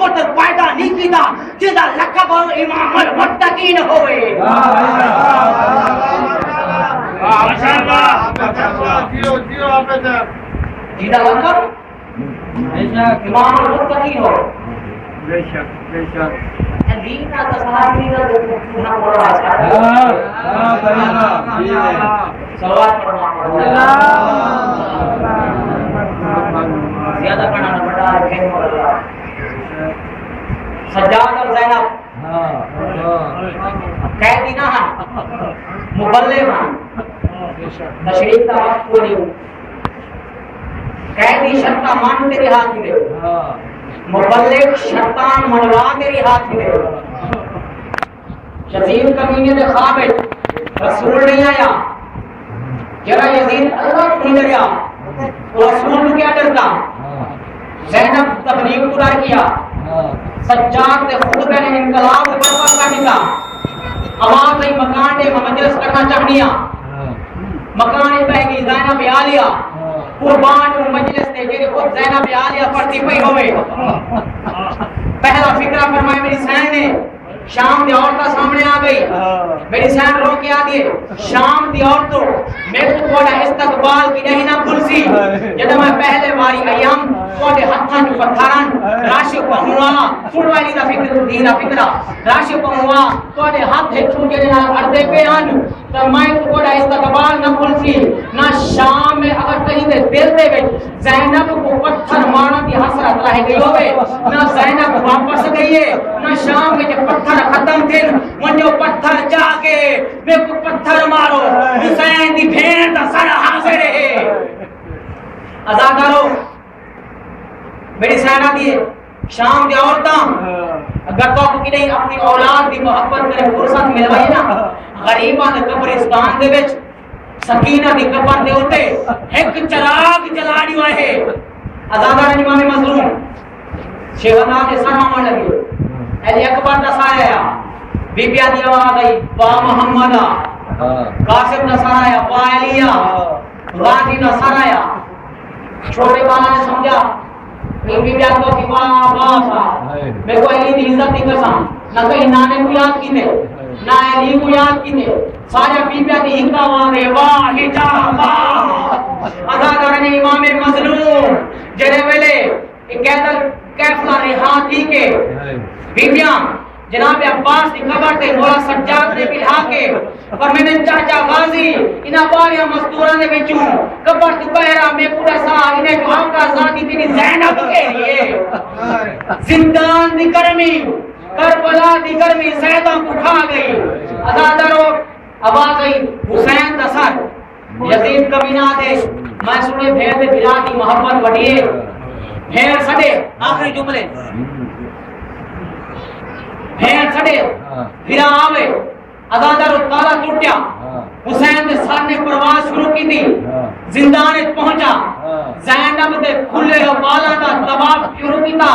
پتر پیدا نہیں کیتا جدا لقب امام المتقین ہوئے ماشاءاللہ جیو آپ جدا لقب امام المتقین ہو بے شک دینا تصحابی کا نہ پڑا سوال پڑھنا زیادہ پڑھنا نہ پڑا ہے اللہ سجاد اور زینب قیدی نہ ہیں مبلغ ہیں تشریف کا وقت کو نہیں قیدی شرطہ مان تیرے ہاتھ میں مبلغ شیطان منوا تیری ہاتھ میں یزید کمینے دے خواب رسول نہیں آیا جرا یزید اللہ نہیں ڈریا رسول کو کیا ڈرتا زینب تبلیغ کو ڈر کیا سجاد نے خود میں نے انقلاب برپا کر دیا آواز نہیں مکان نے مجلس کرنا چاہنیا مکان بہ گئی زینب عالیہ قربان مجلس نے جیرے خود زینب عالیہ پڑھتی پئی ہوئے پہلا فکرہ فرمائے میری سین نے شام دی عورتہ سامنے آ گئی میری سین رو کے آ دیئے شام دی عورتوں میں تو کوڑا استقبال کی نہیں نہ بھول سی جب میں پہلے واری ایام کوڑے ہتھاں جو پتھاران راشی کو ہوا سنوالی دا فکر دینا فکرہ راشی کو ہوا کوڑے ہاتھ ہے چھوٹے نہ اردے پہ آن تو میں تو کوڑا استقبال نہ بھول سی نہ شام میں اگر کہیں دے دل دے گئی زینب کو پتھر مارنا دی حسرت رہ گئی ہوئے نہ زینب واپس گئی ہے نہ شام میں جب پتھر ختم تھے منجو پتھر جا کے میں کو پتھر مارو حسین دی بھین دا سر حاضر ہے ازادارو میری سینہ دیئے شام دی عورتاں اگر تو کی نہیں اپنی اولاد دی محبت کرے فرصت ملوائی نا غریباں دے قبرستان دے وچ سکینہ دی قبر دے ہوتے ایک چراغ جلانی ہوئے ہے ازادار امام مظلوم شیخنا دے سرمان لگی ایلی اکبر نسایا بی بی آدھی آواز آئی با محمدہ قاسم نسایا با علیہ غازی نسایا چھوٹے بالا نے سمجھا بی بی آدھی کو با سا میں کو علی دی عزت نہیں کرسا نہ کہیں نانے کو یاد کی دے نہ علی کو یاد کی دے سارے بی بی آدھی ہنگا آواز ہے واہ حجابہ ازادرانی امام مظلوم جنہیں ویلے کیفلا رہا تھی کہ بیبیاں جناب عباس کی قبر تے مولا سجاد نے بلہا کے اور میں نے چاچا غازی انہا باریاں مزدوران نے بچوں قبر تو بہرہ میں پورا سا انہیں جو آقا ذاتی تیری زینب کے لیے زندان دی گرمی کربلا دی گرمی زیدہ کو کھا گئی ازادارو آواز آئی حسین دسر یزید کمینہ دے میں سنے بھیر دے بلا دی محمد وڈیے بھیر سڑے آخری جملے بھیر سڑے بھیرا آوے ازادار تالا ٹوٹیا حسین دے ساتھ نے پرواز شروع کی تھی زندان پہنچا زینب دے کھلے والا دا طواف شروع کی تھا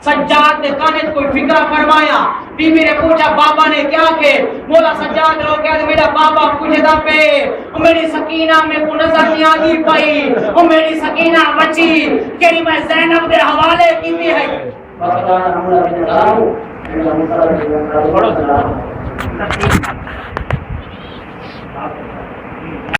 سجاد نے کانے کوئی فکرہ فرمایا بی بی نے پوچھا بابا نے کیا کہ مولا سجاد رو کہا میرا بابا پوچھے دا پہ میری سکینہ میں کو نظر نہیں آگی پائی میری سکینہ بچی کہنی میں زینب دے حوالے کی بھی ہے بس